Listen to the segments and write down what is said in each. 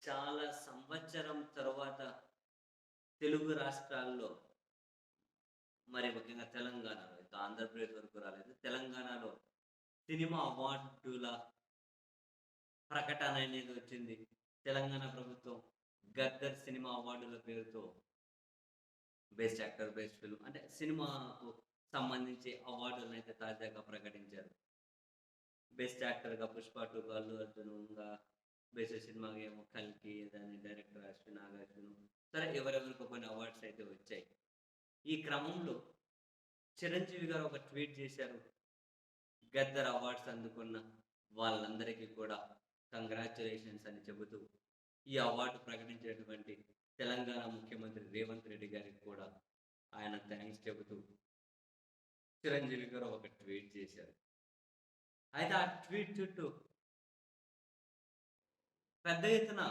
చాలా సంవత్సరం తరువాత తెలుగు రాష్ట్రాల్లో, మరి ముఖ్యంగా తెలంగాణలో, ఇంకా ఆంధ్రప్రదేశ్ వరకు రాలేదు. తెలంగాణలో సినిమా అవార్డుల ప్రకటన అనేది వచ్చింది. తెలంగాణ ప్రభుత్వం 'గద్దర్' సినిమా అవార్డుల పేరుతో బెస్ట్ యాక్టర్, బెస్ట్ ఫిల్మ్ అంటే సినిమాకు సంబంధించి అవార్డులనైతే తాజాగా ప్రకటించారు. బెస్ట్ యాక్టర్‌గా 'పుష్ప 2'కు అల్లు అర్జున్, ఇంకా బెస్ట్ సినిమాకేమో 'కల్కి' దాని డైరెక్టర్ అశ్విన్ నాగార్జున. సరే ఎవరెవరికో కొన్ని అవార్డ్స్ అయితే వచ్చాయి. ఈ క్రమంలో చిరంజీవి గారు ఒక ట్వీట్ చేశారు. 'గద్దర్' అవార్డ్స్ అందుకున్న వాళ్ళందరికీ కూడా కంగ్రాచ్యులేషన్స్ అని చెబుతూ, ఈ అవార్డు ప్రకటించినటువంటి తెలంగాణ ముఖ్యమంత్రి రేవంత్ రెడ్డి గారికి కూడా ఆయన థాంక్స్ చెబుతూ చిరంజీవి గారు ఒక ట్వీట్ చేశారు. అయితే ఆ ట్వీట్ చుట్టూ పెద్ద ఎత్తున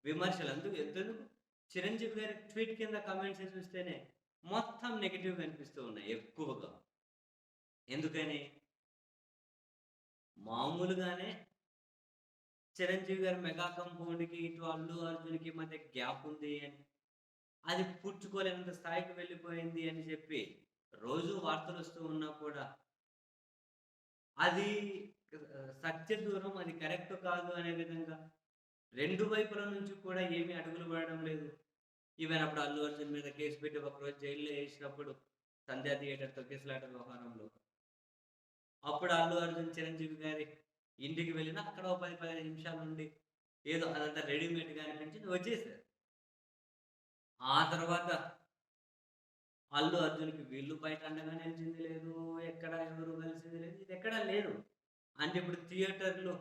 విమర్శలు. ఎంతెందుకు చిరంజీవి గారి ట్వీట్ కింద కామెంట్స్ చూస్తేనే మొత్తం నెగెటివ్‌గా అనిపిస్తూ ఉన్నాయి ఎక్కువగా. ఎందుకని? మామూలుగానే చిరంజీవి గారి 'మెగా కాంపౌండ్‌కి' ఇటు అల్లు అర్జున్‌కి మధ్య గ్యాప్ ఉంది అని, అది పూడ్చుకోలేనంత స్థాయికి వెళ్ళిపోయింది అని చెప్పి రోజు వార్తలొస్తూ ఉన్నా కూడా అది సత్య దూరం, అది కరెక్ట్ కాదు అనే విధంగా 2 వైపుల నుంచి కూడా ఏమి అడుగులు పడడం లేదు. ఈవెన్ అప్పుడు అల్లు అర్జున్ మీద కేస్ పెట్టి ఒకరోజు జైల్‌లో ఏసినప్పుడు 'సంధ్య థియేటర్' తొక్కిసలాట వ్యవహారంలో. అప్పుడు అల్లు అర్జున్ చిరంజీవి గారి ఇంటికి వెళ్ళినా అక్కడ ఓ 10, 15 నిమిషాలుండి ఏదో అదంతా రెడీమేడ్‌గా అనిపించింది వచ్చేసారు. ఆ తర్వాత అల్లు అర్జున్‌కి వీళ్ళు బయట అండగా నిలిచింది లేదు. ఎక్కడ ఎవరు కలిసింది లేదు. ఇదెక్కడా లేదు. అంటే ఇప్పుడు థియేటర్‌లో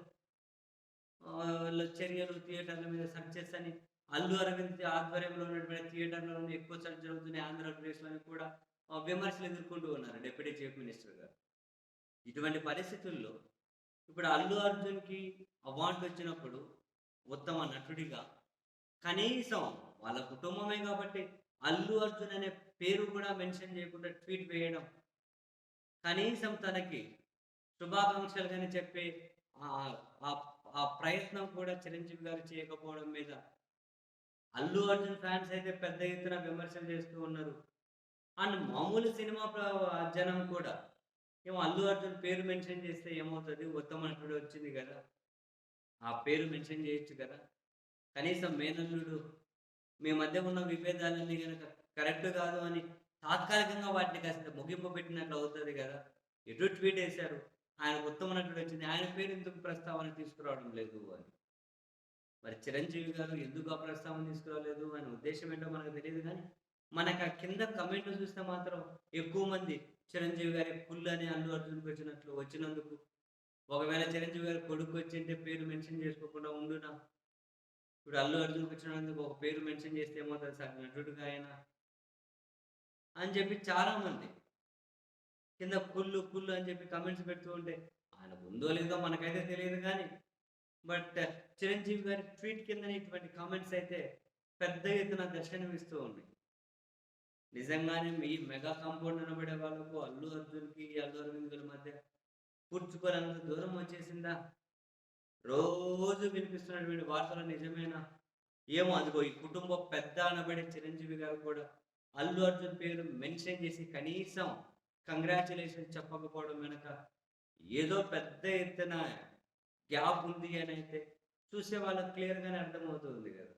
లో చర్యలు థియేటర్ల మీద సక్సెస్ అని అల్లు అరవింద్ ఆధ్వర్యంలో ఉన్నటువంటి థియేటర్‌లోనే ఎక్కువ సెర్చ్ జరుగుతున్నాయి ఆంధ్రప్రదేశ్‌లో అని కూడా విమర్శలు ఎదుర్కొంటూ ఉన్నారు డిప్యూటీ చీఫ్ మినిస్టర్ గారు. ఇటువంటి పరిస్థితుల్లో ఇప్పుడు అల్లు అర్జున్‌కి అవార్డొచ్చినప్పుడు ఉత్తమ నటుడిగా కనీసం వాళ్ళ కుటుంబమే కాబట్టి అల్లు అర్జున్ అనే పేరు కూడా మెన్షన్ చేయకుండా ట్వీట్ వేయడం, కనీసం తనకి శుభాకాంక్షలు గాని చెప్పే ఆహ్, ఆహ్, ఆ ప్రయత్నం కూడా చిరంజీవి గారు చేయకపోవడం మీద అల్లు అర్జున్ ఫ్యాన్స్ అయితే పెద్ద ఎత్తున విమర్శలు చేస్తూ ఉన్నారు. అండ్ మామూలు సినిమా జనం కూడా ఏమో అల్లు అర్జున్ పేరు మెన్షన్ చేస్తే ఏమవుతది? ఉత్తమ నటుడు వచ్చింది గదా! ఆ పేరు మెన్షన్ చేయొచ్చు గదా! కనీసం మేనల్లుడు మీ మధ్య ఉన్న విభేదాలన్నీ గనక కరెక్ట్ కాదు అని తాత్కాలికంగా వాటిని కాస్త ముగింపు పెట్టినట్లు అవుతది గదా! ఎటు ట్వీటేశారు. ఆయనకు ఉత్తమ నటుడొచ్చింది. ఆయన పేరు ఎందుకు ప్రస్తావన తీసుకురావడం లేదు అని. మరి చిరంజీవి గారు ఎందుకు ఆ ప్రస్తావన తీసుకురాలేదు ఆయన ఉద్దేశ్యం ఏంటో మనకు తెలీదు గానీ, మనకు ఆ కింద కమెంట్‌లు చూస్తే మాత్రం ఎక్కువ మంది చిరంజీవి గారి కుళ్ళని అల్లు అర్జున్‌కి వచ్చినందుకు ఒకవేళ చిరంజీవి గారి కొడుకొచ్చింటే పేరు మెన్షన్ చేసుకోకుండా ఉండునా? ఇప్పుడు అల్లు అర్జున్‌కొచ్చినందుకు ఒక పేరు మెన్షన్ చేస్తే ఏమవుతది సార్ నటుడుగా ఆయన అని చెప్పి చాలామంది కింద కుళ్ళు, కుళ్ళు అని చెప్పి కామెంట్స్ పెడుతూ ఉంటే, ఆయనకుందో లేదో మనకైతే తెలీదు గానీ, బట్ చిరంజీవి గారి ట్వీట్ కిందనే ఇటువంటి కామెంట్స్ అయితే పెద్ద ఎత్తున దర్శనమిస్తూ ఉన్నాయి. నిజంగానే మీ మెగా కాంపౌండ్ అనబడే వాళ్ళకు అల్లు అర్జున్‌కి, అల్లు అరవింద్‌ల మధ్య పూడ్చుకోలేనంత దూరం వచ్చేసిందా? రోజు వినిపిస్తున్నటువంటి వార్తలు నిజమేనా? ఏమో అదిగో ఈ కుటుంబ పెద్ద అనబడే చిరంజీవి గారు కూడా అల్లు అర్జున్ పేరు మెన్షన్ చేసి కనీసం కంగ్రాచ్యులేషన్స్ చెప్పకపోవడం వెనక ఏదో పెద్ద ఎత్తున గ్యాప్ ఉంది అనైతే చూసే వాళ్ళకి క్లియర్‌గానే అర్థమవుతుంది గదా!